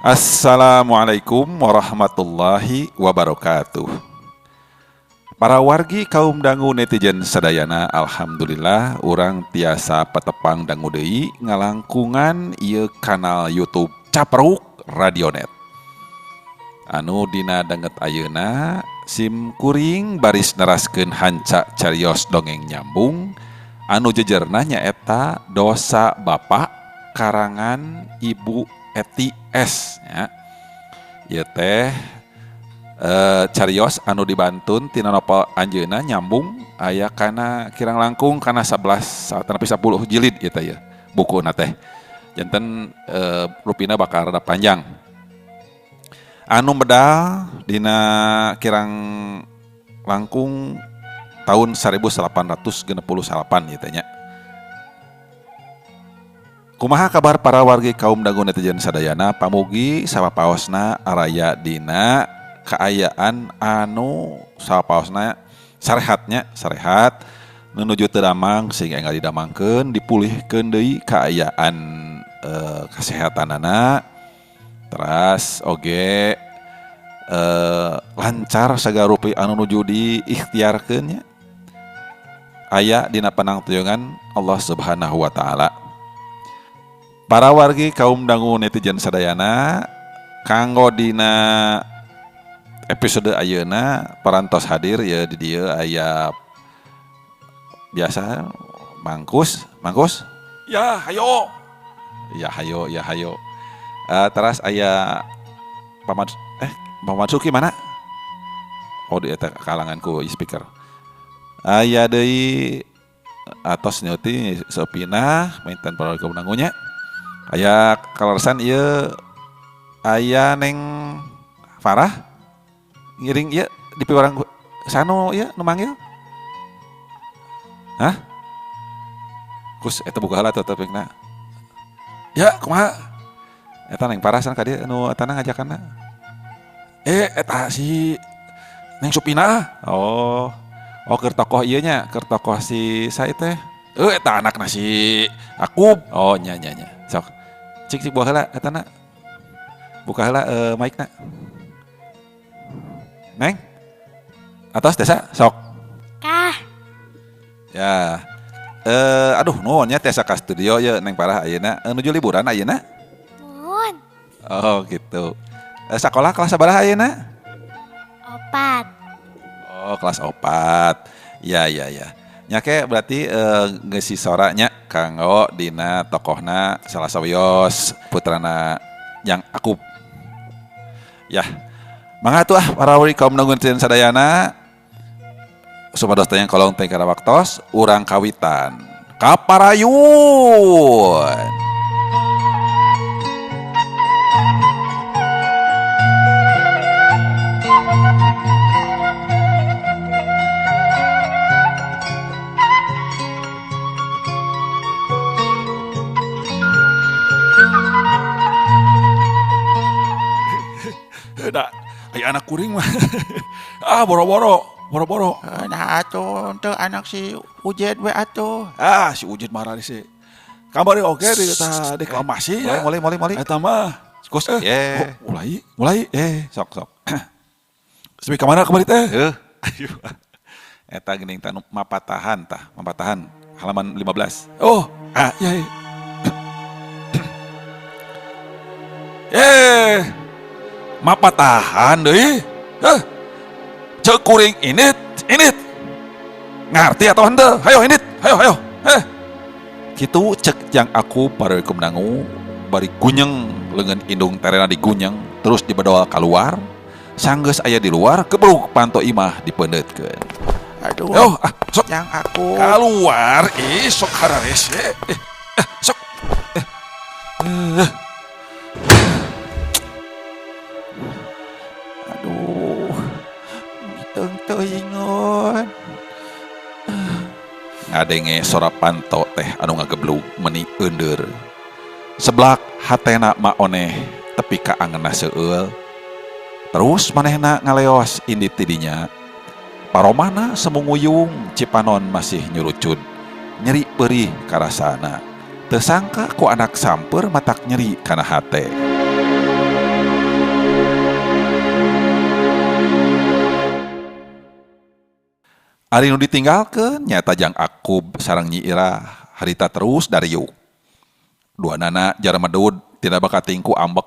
Assalamualaikum warahmatullahi wabarakatuh. Para wargi kaum dangu netizen sadayana, alhamdulillah urang tiasa petepang dangu deui ngalangkungan ieu kanal YouTube Capruk Radionet. Anu dina danget ayeuna sim kuring baris neraskeun hanca carios dongeng nyambung anu jejerna nyaeta Dosa Bapak karangan Ibu Eti S ya. Ieu teh carios anu dibantun tina novel anjeunna nyambung aya kana kirang langkung kana 11 nepi 10 jilid ieu teh ya. Bukuna teh janten rupina bakal rada panjang. Anu medal dina kirang langkung tahun 1868 ieu teh nya. Kumaha kabar para wargi kaum dangu netizen sadayana, pamugi sapapaosna araya dina kaayaan anu sapapaosna sarehat menuju teu damang sehingga enggal didamangkeun dipulihkeun deui kaayaan kasehatanana teras oge lancar sagarupi anu nuju diikhtiarkeun nya aya dina panangtuyungan Allah Subhanahu wa taala. Para wargi kaum dangu netizen sadayana, kanggo dina episode ayeuna parantos hadir ya di dieu aya biasa Mangkus. Ya hayo. Teras aya Paman Suki mana? Oh di eta kalanganku speaker. Aya deui atos nyeuti Sopina mainten para kaum dangunya. Aya kalersan ieu aya Neng Farah ngiring ieu di piwarang sanu ieu nu manggil. Hah? Kus eta buka heula tetepna. Ya, kumaha? Eta Neng Farah san ka dieu anu etana ngajakanna. Eta si Neng Supina. Oh keur tokoh ieu nya, keur tokoh si sae teh. Eta anakna si Akub. Oh nya. Sok. Cik buah heula etana. Buka heula mic-na. Neng. Atos desa sok. Kah. Ya. Aduh nuhun nya tiasa ka studio ye Neng Parah ayeuna nuju liburan ayeuna. Nuhun. Oh gitu. Sakola kelas sabaraha ayeuna? 4. Oh kelas 4. Ya. Nyake berarti ngeusi soranya kanggo dina tokohna salah sawios putrana yang Akub. Ya. Mangga atuh para wargi kaum dangu netizen sadayana. Supados teh kolong teh kada waktos urang kawitan. Kaparayun. Da, aya anak kuring mah. Boro-boro. Nah atuh teu anak si Ujed we atuh. Si Ujed marah di si. Kamari oge di tah deklamasi ya. Mulai. Eta mah. Kus mulai. Sok. Sepi ka mana kamari teh? Ayo. Eta geuning tah mapatahan halaman 15. Oh, iya. Mapatahan deui. Ceuk kuring init. Ngarti atau henteu? Hayo init. Hayo. Kitu cek yang aku para kaum dangu bari gunyeng leungeun indung terena digunyeng terus dibedol keluar. Sanggeus aya di luar kebruk panto imah dipeundeutkeun. Aduh. Sok yang aku keluar sok hararese. Sok. teuingon. Ngadenge sora panto teh anu ngageblug meuni eundur. Seblak hatena maoneh tepi ka angeunna seueul. Terus manehna ngaleos indit tidinya. Paromana semunguyung Cipanon masih nyurucud. Nyeri perih karasana. Teu sangka ku anak samper matak nyeri kana hate. Ari nu ditinggalkeun nyata Jang Akub sareng Nyi Irah harita terus dariuk. Dua nana jarang medud tidak bakal tingku ambek.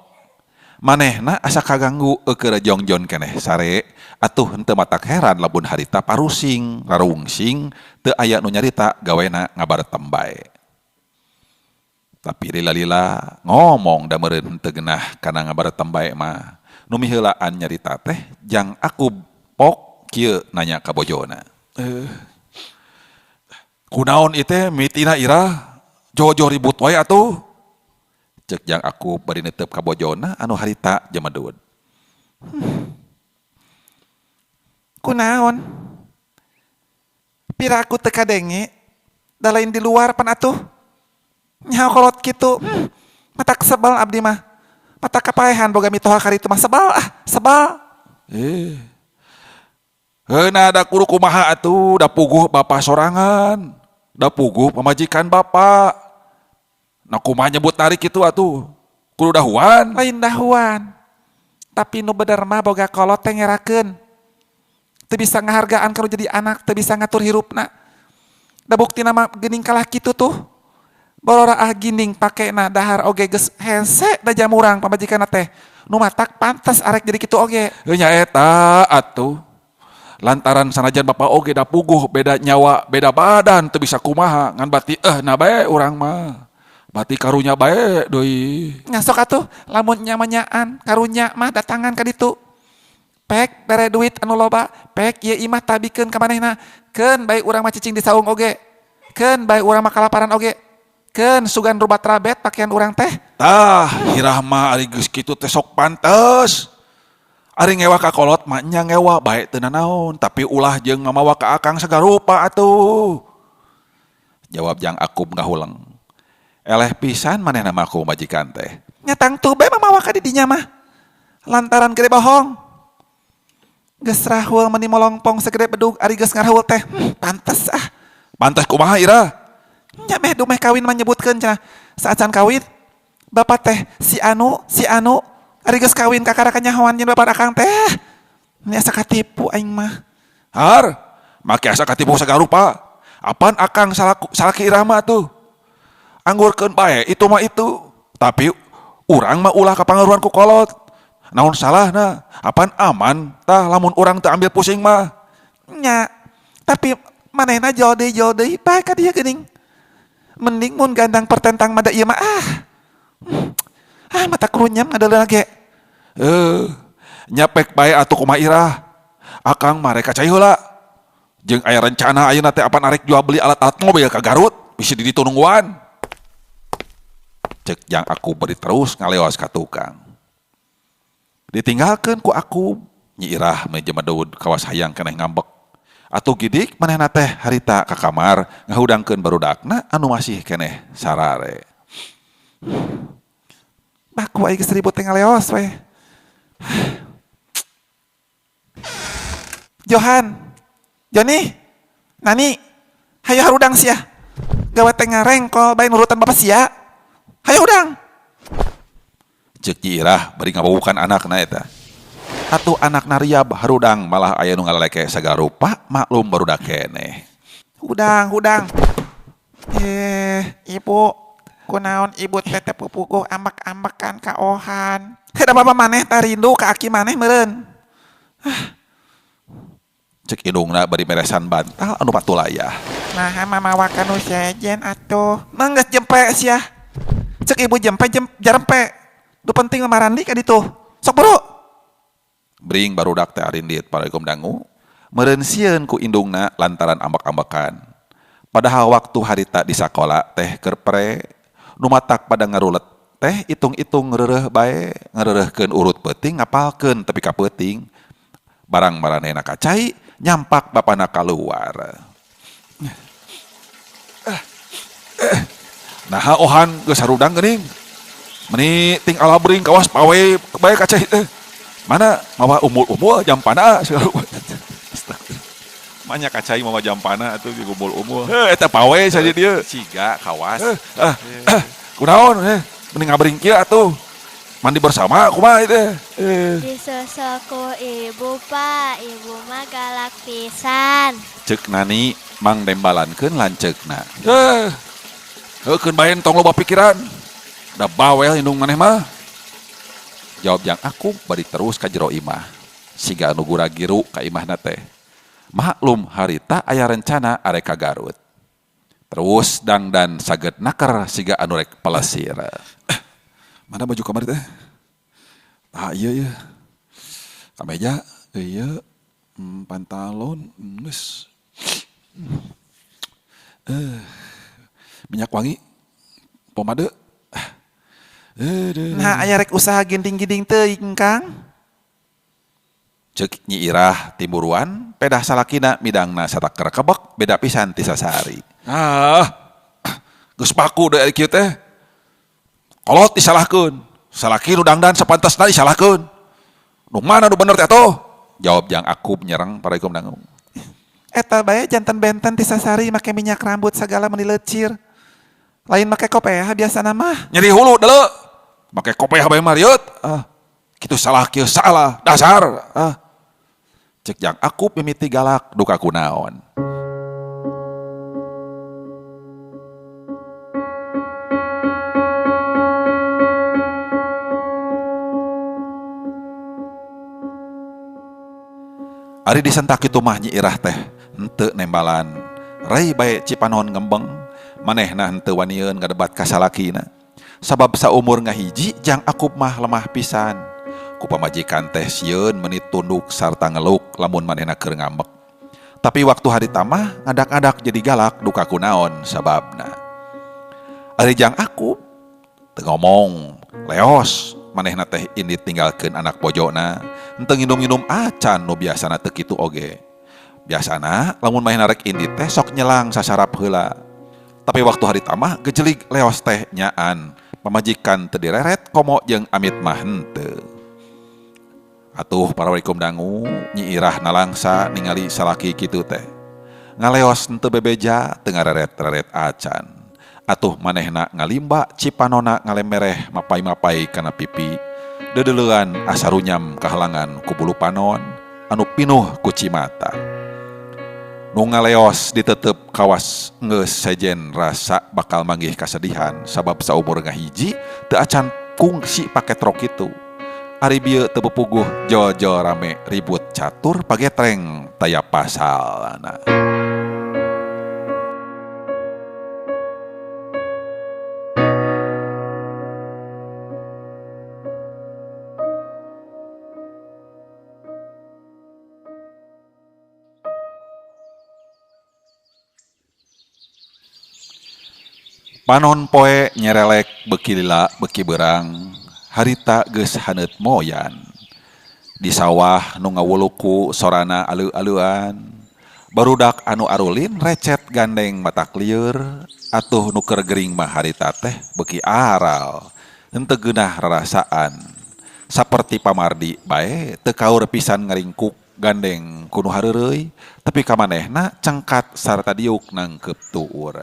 Manehna asa kaganggu keur jongjon keneh sare atuh henteu matak heran lamun harita parusing rarungsing teu aya nu nyarita gawena ngabaretem bae. Tapi lila-lila ngomong da meureun henteu geunah kana ngabaretem bae mah nu miheulaan nyarita teh Jang Akub pok kieu nanya ka bojona. Kunaon ieu teh mitina Irah jojo ribut wae atuh. Cek Jang Akub bari neuteup ka bojona anu harita jemedud. Kunaon? Piraku teu kadenge, da lain di luar pan atuh. Nyaho kolot kitu. Matak sebel abdi mah. Matak kapaehan boga mitoha kari itu mah sebal. Heuna da kudu kumaha atuh, da puguh bapa sorangan, da puguh pamajikan bapa. Nah kumaha nyebut narik itu atuh, kudu dahuan. Lain dahuan. Tapi nu bener mah boga kolot teh ngerakeun. Teu bisa ngahargaan kalau jadi anak, teu bisa ngatur hirupna. Da buktina mah geuning kalah kitu tuh. Barora ginding pakena dahar oge geus hese da jamurang pamajikanna teh. Nu matak pantes arek jadi kitu oge. Nya eta atuh. Lantaran sanajan bapa oge da puguh beda nyawa, beda badan teu bisa kumaha ngan bati na bae urang mah. Bati karunya bae deui. Ngasok atuh lamun nyamanyaan karunya mah datangan ka ditu. Pek bere duit anu loba, pek ieu imah tabikeun ka manehna. Keun bae urang mah cicing di saung oge. Keun bae urang mah kalaparan oge. Keun sugan rubat rabet pakaian urang teh. Tah, Irah mah ari geus kitu teh sok pantes. Ari ngewa ka kolot mah nya ngewa bae teu nanaon, tapi ulah jeung ngamawa ka akang sagarupa atuh. Jawab Jang Akub ngahuleng. Eleh pisan manehna mah ku majikan teh. Nyatang tuh bae mamawa ka di dinya mah. Lantaran gede bohong. Geus rahul meni molongpong segede bedug ari geus ngarahul teh. Pantes ah. Pantes kumaha Irah? Nya meh dumeh kawin mah nyebutkeun cenah. Saat can kawin bapak teh si anu ari geus kawin kakara kanyahoan jeung bapak akang teh. Ini asa katipu aing mah. Har, make asa katipu sagarupa. Apaan akang salaki Irah mah tuh? Anggurkeun bae itu mah itu. Tapi urang mah ulah kapangaruhan ku kolot. Naon salahna? Apaan aman tah lamun urang teu ambil pusing mah. Nya, tapi manehna jol deui bae ka dieu geuning. Mending mun gandang pertentang mada ieu mah mata krunyam ngadaleuna ge. Nyapek bae atuh kumaha Irah. Akang mah rek cai heula. Jeung aya rencana ayeuna teh apan arek jual beli alat-alat mobil ka Garut, bisi di ditu nungguan. Cek Jang Akub beri terus ngaleos ka tukang. Ditinggalkeun ku Akub, Nyi Irah meje medud kawas hayang keneh ngambek. Atuh gidik manehna teh harita ka kamar ngahudangkeun barudakna anu masih keneh sarare. Baku aing geus ribut teh ngaleos we. Johan, Joni, Nani, hayu harudang sia. Gawe teh ngarengkol bae nurutan bapak sia. Hayu udang. Cek Nyi Irah bari ngababukan anakna eta. Atuh anakna riab harudang malah aya nu ngaleleke sagarupa maklum barudak keneh. Udang. Ibu, kunaon ibu teh pupuguh ambek-ambekan ka Ohan. Heda bapa maneh tah rindu ka aki maneh meureun. Cek indungna bari meresan bantal anu patulayah. Nah, mamawa kanu sejen atuh. Manggeus jempe sia. Cek ibu jempe jarempe. Du penting marandi ka ditu. Sok buru. Bring barudak teh arindit Assalamualaikum dangu. Meureun sieun ku indungna lantaran ambek-ambekan. Padahal waktu harita di sakola teh keur pre nu matak pada ngarulet teh itung-itung ngeureuh bae, ngeureuhkeun urut peuting ngapalkeun tepi ka peuting. Barang maranehna kacai nyampak bapana kaluar. Nah Ohan geus harudang geuning. Meni ting alabring kawas pawe bae kacai teh. Mana mawa umul-umul jampana segala. Manya kacai mawa jampana atuh ge umul-umul. Eta pawe saja dia. Siga kawas. Kunaon mending ngabring kieu atuh. Mandi bersama kumaha itu? Disusulku ibu pak, ibu mah galak pisan. Cek nani mang dembalankeun lanceukna. Heukeun bae tong loba pikiran. Da bawel indung maneh mah. Jawab Jang Akub bari terus ka jero imah. Siga anu gura giru ka imahna teh. Maklum harita aya rencana arek ka Garut. Terus dangdan saged naker siga anu rek pelesir. Mana baju kamar teh? Ah iya. Kameja, iya. Pantalon, geus. Minyak wangi, pomade. Nah aya rek usaha gending-gending teuing Kang. Cek Nyi Irah timuruan, pedah salakina midangna sataker kebek beda pisan ti sasari. Geus baku deui kieu teh. Kolot disalahkeun. Salaki nu dangdan sapantasna disalahkeun. Nu mana nu bener teh atuh? Jawab Jang Akub nyereng parekom dangu. Eta bae janten benten ti sasari make minyak rambut sagala meni leucir. Lain make kopeah biasana mah. Nyeri hulu deuleu. Make kopeah bae Mariot. Kitu salah kieu salah, dasar. Cek Jang Akub mimiti galak duka kunaon. Ari disentak kitu mah Nyi Irah teh henteu nembalan. Rai bae Cipanon ngembeng, manehna henteu wanieun ngadebat ka salakina. Sabab saumur ngahiji Jang Akub mah lemah pisan. Ku pamajikan teh sieun menit tunduk sarta ngeluk lamun manehna keur ngambek. Tapi waktu hari tamah ngadak-ngadak jadi galak duka kunaon sababna. Ari Jang Akub teu ngomong, leos manehna teh indit tinggalkeun anak bojona, henteu nginum-nginum acan nu biasana teu kitu oge. Biasana lamun manehna rek indit teh sok nyelang sasarap heula. Tapi waktu hari tamah gejelig leos teh nyaan, pamajikan teu direret komo jeung amit mah henteu. Atuh parawarikum dangu, Nyi Irah nalangsa ningali salaki kitu teh. Ngaleos henteu bebeja teu ngareret-reret acan. Atuh manehna ngalimba Cipanona ngalemereh mapai-mapai kana pipi. Dedeleuan asarunyam kahalangan ku bulu panon anu pinuh ku cimata. Nu ngaleos ditetep kawas geus sejen rasa bakal manggih kasedihan sabab saumur ngahiji teu acan kungsi paket rok itu. Ari bieu teu bepuguh jojo rame ribut catur pagetreng taya pasalna. Panon poe nyerelek beki lila beki berang, harita geus haneut moyan. Di sawah nu ngawuluku sorana aleu-aleuan, barudak anu arulin recet gandeng matak lieur, atuh nu keur gering mah harita teh beki aral, henteu geunah rarasaan. Saperti pamardi bae teu kaur pisan ngaringkuk gandeng kuno hareureuy, tapi ka manehna cengkat sarta diuk nangkep tuur.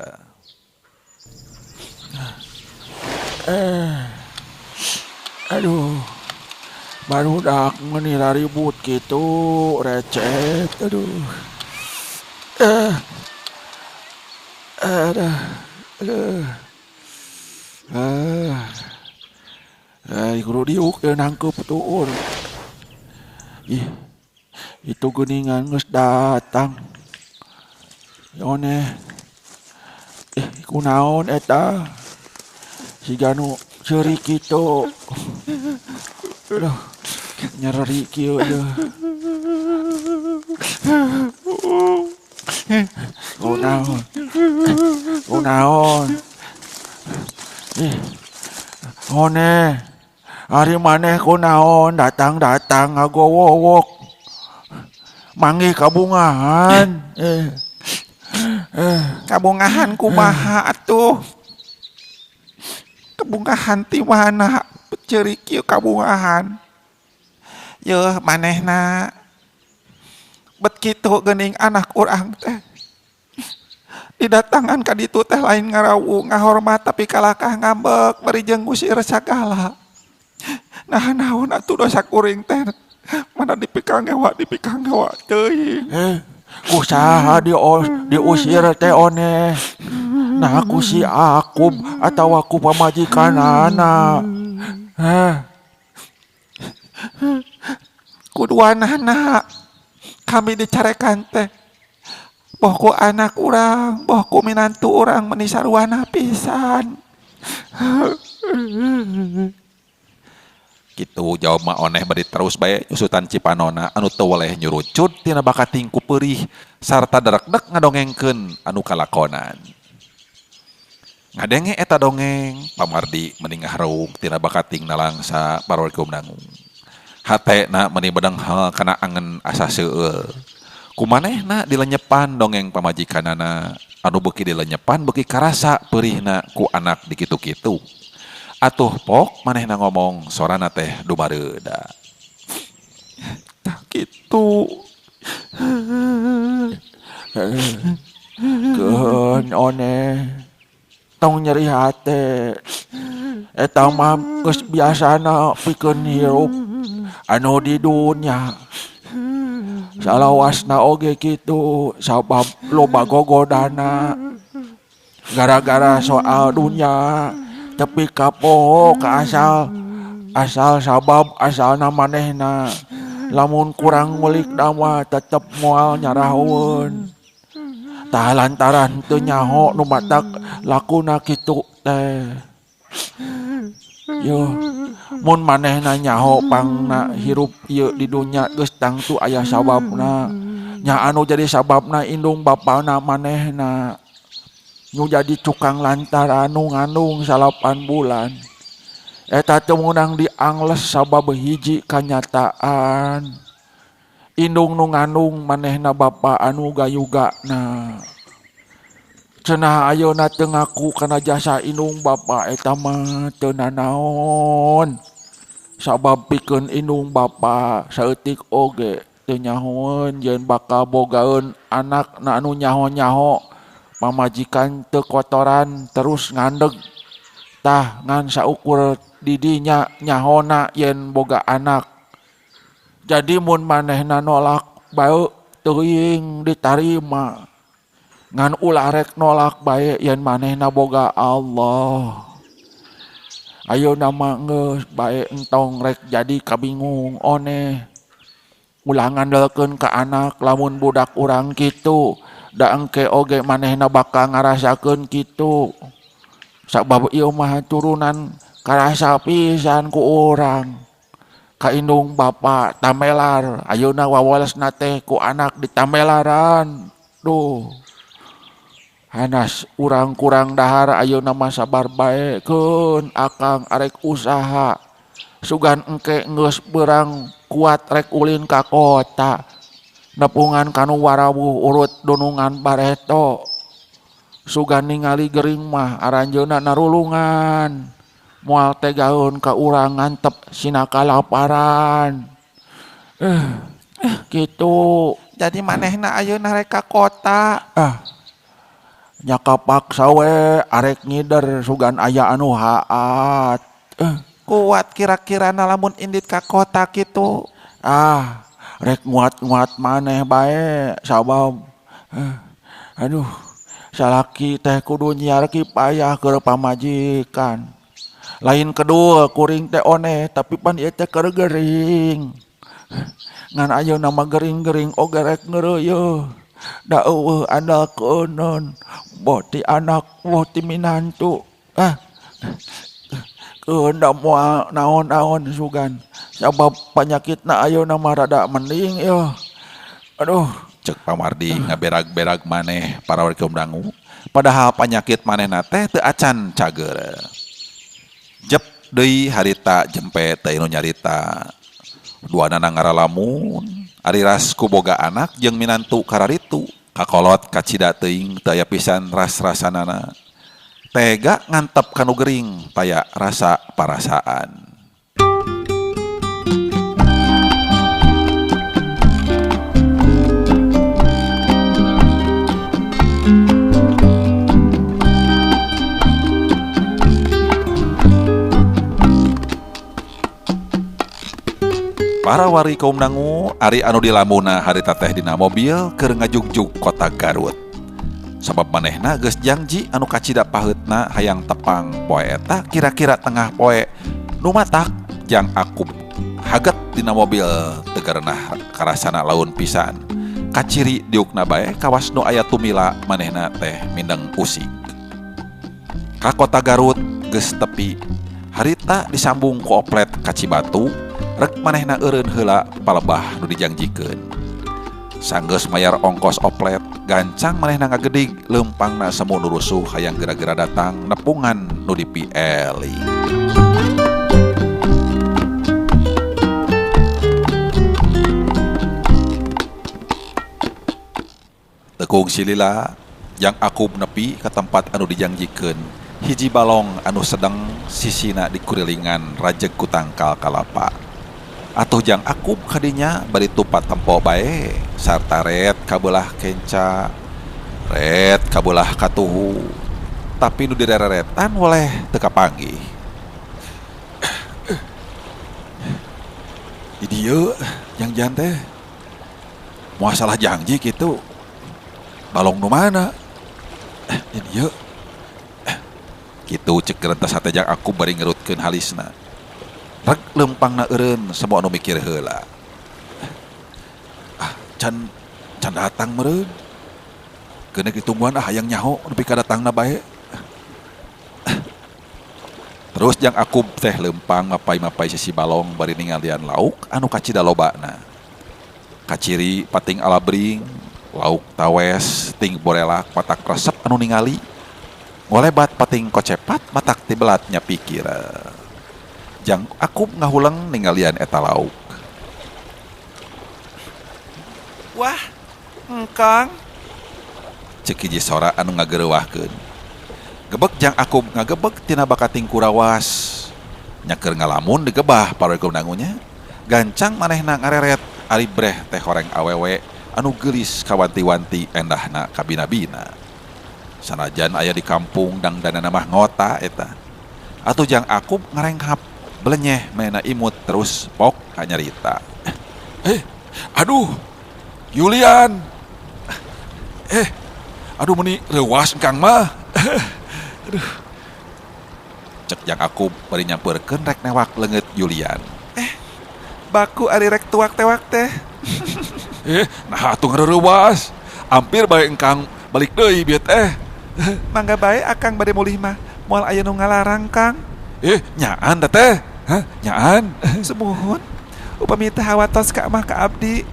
Aduh, barudak menira ribut gitu, recet, aduh. Kudu diuk ya nangkep tuur. Ih, itu geningan geus datang. Yone, kunaon eta? Siga nu ceurik kitu. Aduh, nyeri kieu aja. Kunaon. One, hari maneh kunaon datang ngagowowok. Manggih kabungahan. Kabungahan kumaha atuh? Kabungahan ti mana? Ceurik kieu kabungahan. Yeuh manehna. Bet kitu geuning anak urang teh. Didatangan ka ditu teh lain ngarawu ngahormat tapi kalakah ngambek bari jeung gusir sagala. Nah naon atuh dosa kuring teh. Mana dipikang hewa teuing. Kusaha diusir teh one. Nah aku si Akub atau aku pamajikanana. Kuduanana kami dicarekan teh. Boh ku anak urang, boh ku minantu urang meni sarwana pisan. Gitu jawab mah oneh bari terus bae nyusutan Cipanona anu teu weleh nyurucut tina bakating ku peurih sarta darekdek ngadongengkeun anu kalakonan. Ngadenge eta dongeng Pamardi mending ngaharung tina bakating nalangsa parorikum dangu. Hatena meni bedeng hal kana angen asa seueul. Kumanehna dilenyepan dongeng pamajikanana anu beuki dilenyepan beuki karasa peurihna ku anak dikitu-kitu. Atuh pok manehna ngomong sorana teh dumareuda. Tah kitu. Keun one tong nyeri hate. Eta mah geus biasana pikeun hirup anu di dunya. Salawasna oge kitu sabab loba gogodana. Gara-gara soal dunya tapi kapoho ka asal sabab asalna manehna lamun kurang ngulik nama tetep moal nyarahun tah lantaran teu nyaho nu matak lakuna kitu teh yo mun manehna nyaho pangna hirup ieu di dunya geus tangtu aya sababna nya anu jadi sababna indung bapana manehna nu jadi cukang lantaran nu ngandung 8 bulan. Eta teu meunang diangles sabab hiji kanyataan. Indung nu ngandung manehna bapa anu gayugana. Cenah ayeuna teu ngaku kana jasa indung bapa eta mah teu nanaon. Sabab pikeun indung bapa saeutik oge teu nyahoeun yen bakal bogaeun anak na anu nyaho-nyaho. Pamajikan teu kotoran terus ngandeg tah ngan saukur didinya nyahona yen boga anak. Jadi mun manehna nolak bae teuing ditarima ngan ulah rek nolak bae yen manehna boga Allah. Ayeuna mah geus bae entong rek jadi kabingung one ulah ngandelkeun ka anak lamun budak urang kitu. Da engke oge manehna bakal ngarasakeun kitu. Sabab ieu mah turunan karasa pisan ku urang. Ka indung bapa tamelar, ayeuna wawalesna teh ku anak ditamelaran. Duh. Hanas urang kurang dahar ayeuna mah sabar bae keun akang arek usaha. Sugan engke geus beurang kuat rek ulin ka kota. Nepungan kanu warawu urut dunungan bareto. Sugan ningali gering mah aranjeuna narulungan. Moal tegaeun ka urang ngantep sina kalaparan. Gitu. Jadi manehna ayeuna rek ka kota. Nya kapaksa we arek ngider sugan aya anu haat. Kuat kira-kirana lamun indit ka kota kitu. Rek nguat-nguat maneh bae sabab aduh salaki teh kudu nyiar kipayah keur pamajikan. Lain kedua kuring teh one tapi pan ieu teh keur gering. Ngan ayeuna mah gering-gering oge rek ngeureuyeuh. Da eueuh andalkeuneun boh ti anak boh ti minantu. Keun da moal naon-naon sugan. Sabab panyakitna ayeuna mah rada mending ieu. Aduh, Cek Pamardi ngaberag-berag maneh parorikum dangu. Padahal panyakit manehna teh teu acan cager. Jep deui harita jempe teu anu nyarita. Duanana ngaralamun, ari ras ku boga anak jeung minantu kararitu. Kakolot kacida teuing teu aya pisan ras-rasanana. Tega ngantep kanu gering taya rasa parasaan. Para wari kaum dangu ari anu dilamuna harita teh dina mobil keur ngajugjug kota Garut. Sabab manehna geus janji anu kacida paheutna hayang tepang poe eta kira-kira tengah poe nu matak jang Akub haget dina mobil teu karenah karasana laun pisan. Kaciri diukna bae kawas nu aya tumila manehna teh mindeng usik. Ka kota Garut geus tepi. Harita disambung ku oplet ka Cibatu, rek manehna eureun heula palebah nu dijanjikeun. Sanggeus mayar ongkos oplet, gancang manehna ngagedig leumpangna semu nu rusuh hayang geura-geura datang nepungan nu dipieli. Tekung silila yang Akub nepi ke tempat anu dijanjikeun. Hiji balong anu sedang sisina dikurilingan rajeg ku tangkal kalapa. Atuh jang Akub kadinya bari tupat tempo bae sarta ret kabelah kenca, ret kabelah katuhu. Tapi nu direretan oleh teu kapanggih. Di dieu yang jan teh moal salah janji kitu. Balong nu mana? Di dieu kitu cek gerentas hate jang Akub bari ngerutkeun halisna. Rek leumpangna eureun semua anu mikir heula. Can datang meureun. Keuneuh ditungguan hayang nyaho nepi ka datangna bae. Terus jang Akub teh leumpang mapai-mapai sisi balong bari ningalian lauk anu kacida lobana. Kaciri pating alabring, lauk tawes, ting borelak matak resep anu ningali. Ngolebat pating kocepat matak tibelatnya pikir. Jang Akub ngahulang ninggalian eta lauk. Wah, engkang. Cek hiji sora anu ngagereuwahkeun. Gebek jang Akub ngagebek tina bakating kurawas. Nyaker ngalamun digebah parekom dangunya. Gancang manehna ngareret ari breh teh horeng awewe anu geulis kawanti-wanti endahna kabina-bina. Sanajan aya di kampung dang danana mah ngota eta. Atuh jang Akub ngarenghap belenyeh maena imut terus pok hanyarita. Aduh, Yulian. Aduh meni leuwas engkang mah. Aduh. Cek jang Akub bari nyampeurkeun rek newak leungeut Yulian. Baku ari rek tuak-tewak teh. Nah atuh ngareurewas. Hampir bae engkang balik deui bieu teh. Mangga bae akang bade mulih mah moal aya nu ngalarang Kang. Nyaan da teh? Hah, nyaan? Semuhun. Upami teh hawatos ka mah ka abdi.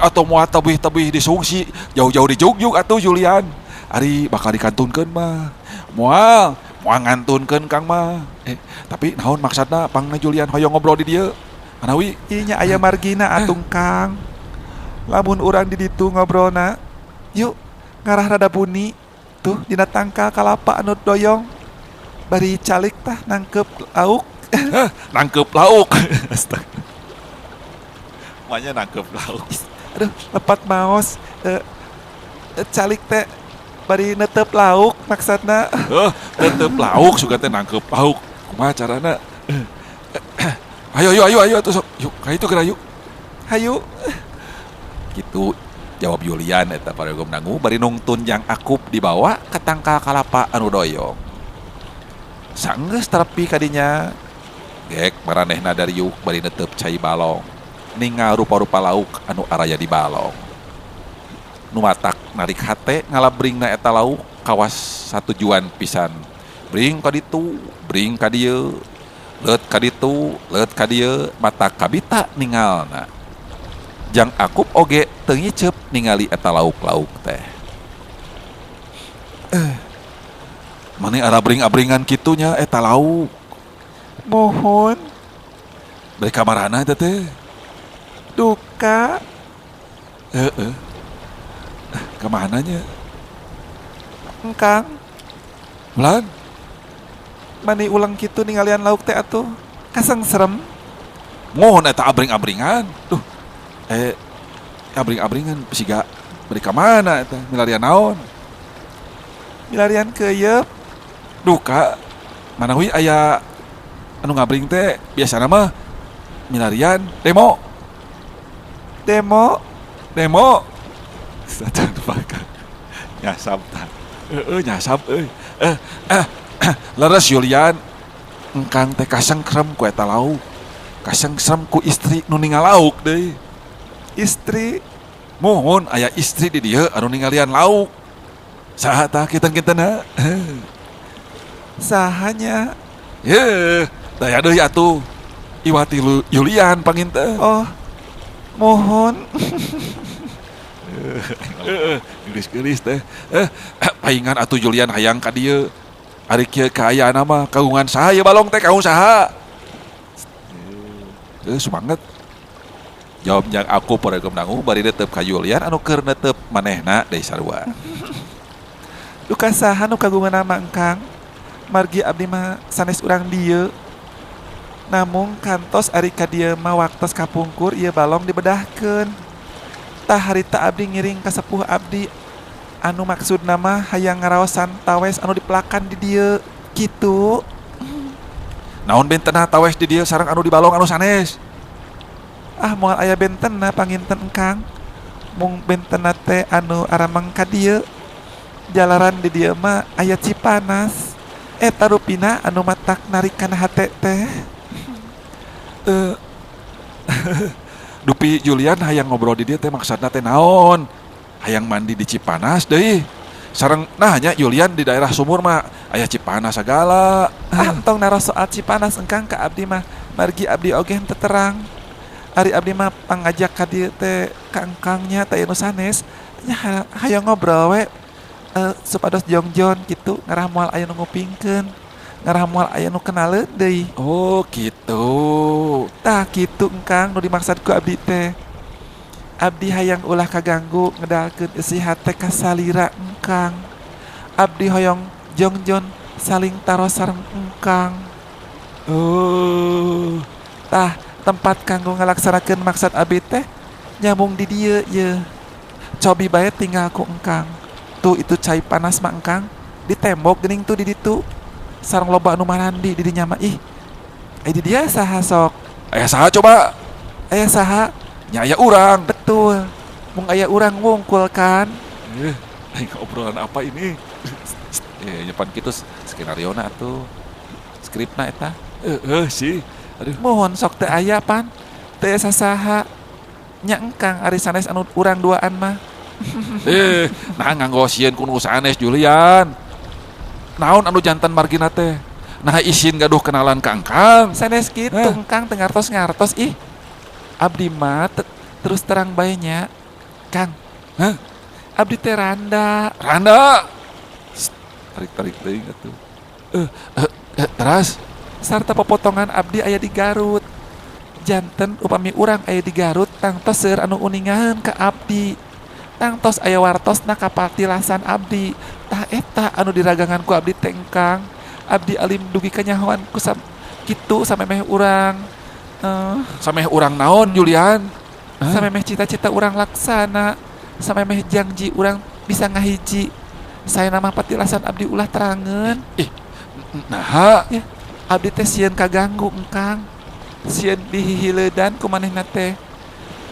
Atuh moal tebih-tebih disungsi, jauh-jauh di Jugjug atuh Julian. Ari bakal dikantunkeun mah. Moal ngantunkeun Kang mah. Tapi naon maksudna pangna Julian hoyong ngobrol di dieu? Manawi nya aya margina atung Kang. Lamun urang di ditu ngobrolna. Yuk, ngarah rada buni. Tuh dina tangkal kalapa anu doyong bari calik tah nangkep lauk. Nangkep lauk. Manya nangkep lauk. Aduh, lepat maos. Calik teh bari netep lauk maksudna. Netep lauk suka teh nangkep lauk. Kumaha carana? Ayo atuh sok. Yuk, ka itu geura yuk. Hayu. Gitu jawab Yulian eta paregom dangu bari nungtun jang Akub dibawa ke tangkal kalapa anu doyong. Sanggeus tepi kadinya gek maranehna dari yuk bari netep cai balong ningal rupa-rupa lauk anu araya di balong. Nu matak narik hate ngalabringna eta lauk kawas satujuan pisan. Bring ka ditu, bring ka dieu, leut ka ditu, leut ka dieu, matak kabita ningalna. Jang Akub oge teu ngicep ningali eta lauk-lauk teh. Mane arabring-abringan kitunya eta lauk. Mohon. Dari kamarana eta teh? Duka. Kemananya? Engkang. Ulan. Mani ulang kitu ningalian lauk teh atuh. Kasang serem. Mohon eta abring-abringan. Duh. Abring-abringan siga beri ka mana eta milarian naon? Milarian keuyeub. Duka manawi aya anu ngabring teh biasana mah milarian demo. demo. Demo. Sajan bakal nyasap tah. Nyasap leres Yulian. Engkang teh kasengkrem ku eta lauk. Kasengkrem ku istri nu ningal lauk deui. Istri. Mohon aya istri di dieu anu ningalian lauk. Saha tah kinten-kintenna? Sahanya. Ye, daya deui atuh. Iwati Yulian panginten. Oh, mohon. Gelis-gelis teh. Paingan atuh Julian hayang ka dieu. Ari kieu kaayana mah kagungan saha ye balong teh kaung saha? Semangat. Jawab yang aku paregem nangu bari netep ka Julian anu keur netep manehna deui sarua. Duka saha nu kagungan nama engkang? Margi abdi mah sanes urang dieu. Namun kantos ari ka dieu mah waktos kapungkur ieu balong dibedahkeun. Tah harita abdi ngiring ka sepuh abdi anu maksud nama hayang ngaraosan tawes anu dipelakan di dieu kitu. Naon bentenna tawes di dieu sareng anu di balong anu sanes? Ah moal aya bentenna panginten engkang. Mung bentenna teh anu aramang ka dieu. Jalaran di dieu mah aya Cipanas. Eta rupina anu matak narik kana hate teh. Dupi Julian hayang ngobrol di dieu teh maksudna teh naon? Hayang mandi di Cipanas deui. Sareng nah nya Julian di daerah sumur mah aya Cipanas sagala. Tong naros soal Cipanas engkang ka abdi mah margi abdi oge henteu terang. Ari abdi mah pangajak ka dieu teh ka engkangnya teh anu sanes nya hayang ngobrol we supados jongjon kitu ngarah moal aya nu ngupingkeun. Ngarah moal aya nu kenaleun deui. Oh gitu. Tah kitu engkang nu dimaksud ku abdi teh. Abdi hayang ulah kaganggu ngedalkeun isi hate ka salira engkang. Abdi hoyong jongjon saling taros sareng engkang. Oh. Tah tempat kanggo ngalaksanakeun maksud abdi teh nyambung di dieu ye. Cobi bae tinggal ku engkang. Tuh itu cai panas mah engkang di tembok geuning tuh di ditu. Sareng loba anu marandi di dinya mah ih. Ai di dia saha sok? Aya saha coba? Aya saha? Nya aya urang. Betul. Mung aya urang wungkul kan. Aing obrolan apa ini? Nyepan kitu skenario na atuh. Skripna eta. Sih. Aduh. Mohon sok teu aya pan. Teu asa saha. Nya engkang ari sanes anu urang duaan mah. Nah nganggo sieun ku nu sanes Julian. Naon anu jantan margina teh? Nah isin gaduh kenalan ka engkang. Sanes kitu engkang teu ngartos ih. Abdi mah terus terang bae nya. Kang. Hah? Abdi teh randa. Randa. Tarik teuing atuh. Teras Sarta pepotongan abdi aya di Garut. Janten upami urang aya di Garut tangtos seueur anu uningaheun ka abdi. Tangtos aya wartosna ka patilasan abdi. Tah eta anu diragangan ku abdi teh engkang. Abdi alim dugi kanyahoan ku kitu samemeh urang. sameh urang naon Julian? Samemeh cita-cita urang laksana. Samemeh janji urang bisa ngahiji. Saya nama patilasan abdi ulah terangeun. Nah, Ya, abdi teh sieun kaganggu engkang. Sieun dihihileudan ku manehna teh.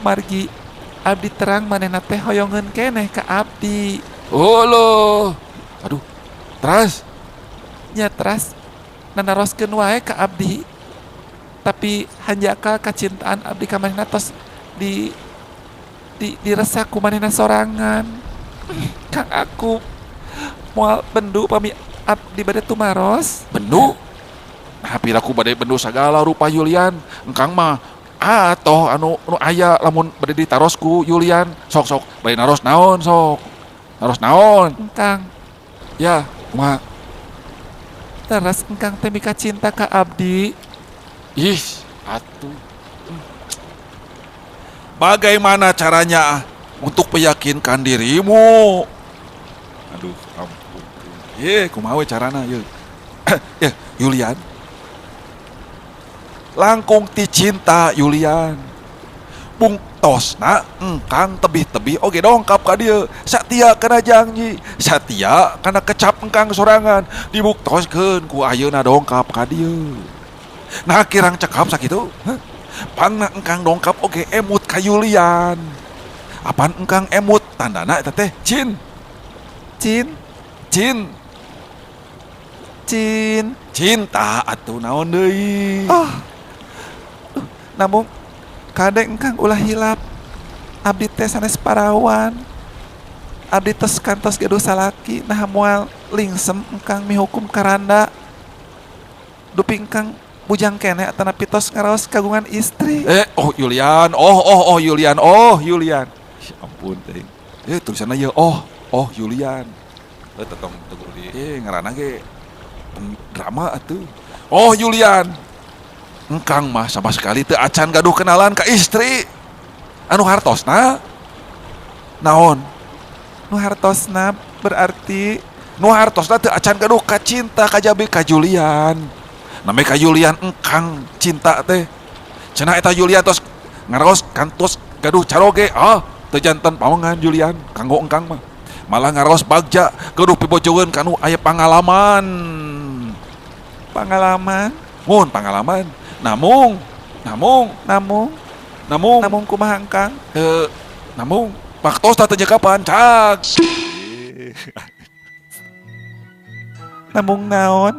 Margi abdi terang manehna teh hoyongeun keneh ka abdi. oh lo. Aduh. Teras. Nya teras nanaroskeun wae ka abdi. Tapi hanjakal kacintaan abdi ka manehna tos diresa ku manehna sorangan. Kang aku moal bendu pami abdi bade tumaros. Bendu. Nah, piraku bade bendu sagala rupa Julian. Engkang mah toh anu aya lamun bade ditarosku Julian. Sok bade naros naon sok. Naros naon? Engkang Ya, kumaha? teras engkang teh mika cinta ka abdi. Ih, atuh. Bagaimana caranya untuk meyakinkan dirimu? Aduh, ampun. Kumaha we carana ye? Ya, Julian. Langkung ti cinta Julian. Bungtosna engkang tebih-tebih oge dongkap ka dieu. Satia kana janji, satia kana kecap engkang sorangan dibuktoskeun ku ayeuna dongkap ka dieu. Nah kirang cekap sakitu. Pangna engkang dongkap oge emut ka Yulian. Apaan engkang emut tandana eta teh? Cin. Cin, Cin. cin. Cinta atuh naon deui? Oh, namun kadek engkang ulah hilap. Abdi teh sanes parawan. Abdi tos kantos gaduh salaki nah moal lingsem engkang mihukum karanda. Dupi engkang bujang kene atanapi tos ngaraos kagungan istri. Oh Yulian, oh Yulian, oh Yulian. Ya ampun teh. Tulisanna ieu oh Yulian. Tetong tunggu di ngaranna ge drama atuh. Oh Yulian. Engkang mah sama sekali teu acan gaduh kenalan ka istri. Anu hartosna naon? Nu hartosna berarti Nu hartosna teu acan gaduh ka cinta kajabe ka Julian. Name ka Julian engkang cinta teh. Cenah eta Julian tos ngaraos kantos gaduh caroge. Teu janten pawangan Julian kanggo engkang mah. Malah ngaraos bagja gaduh pibojogeun kanu aya pangalaman. pengalaman. Mun pangalaman. Namung Namun kumaha engkang? namung waktos teh kapan cak. Namun naon?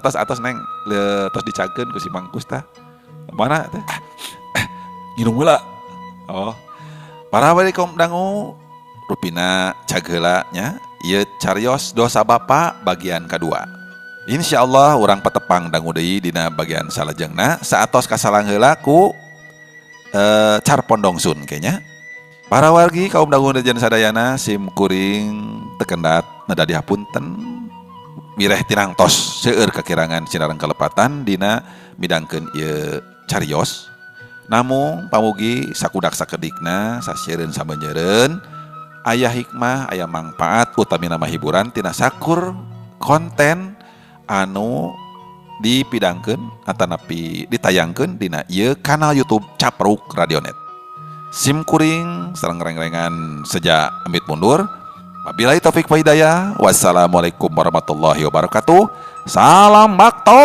Atas neng tos dicakeun ku si Mangkus tah. Mana teh? Nginum heula. Oh. Para bari kaum dangu rupina cageula nya ieu carios dosa bapa bagian kedua. Insyaallah urang patepang dangu deui dina bagian salajengna saatos kasalang heula ku car pondong sun kayaknya. Para wargi kaum dangu dejen sadayana sim kuring tekendat nada dihapunten. Mireh tirang tos seueur kakirangan sinareng kalepatan dina midangkeun ieu carios. Namun pamugi sakudak sakedikna sasiereun sabeunjeureun aya hikmah aya manfaat utami nama hiburan tina sakur konten anu dipidangkeun atanapi ditayangkeun dina ieu kanal YouTube Capruk Radionet. Sim kuring sareng reng-rengan seja amit mundur. Wabillahi taufik wa hidayah. Wassalamualaikum warahmatullahi wabarakatuh. Salam makto.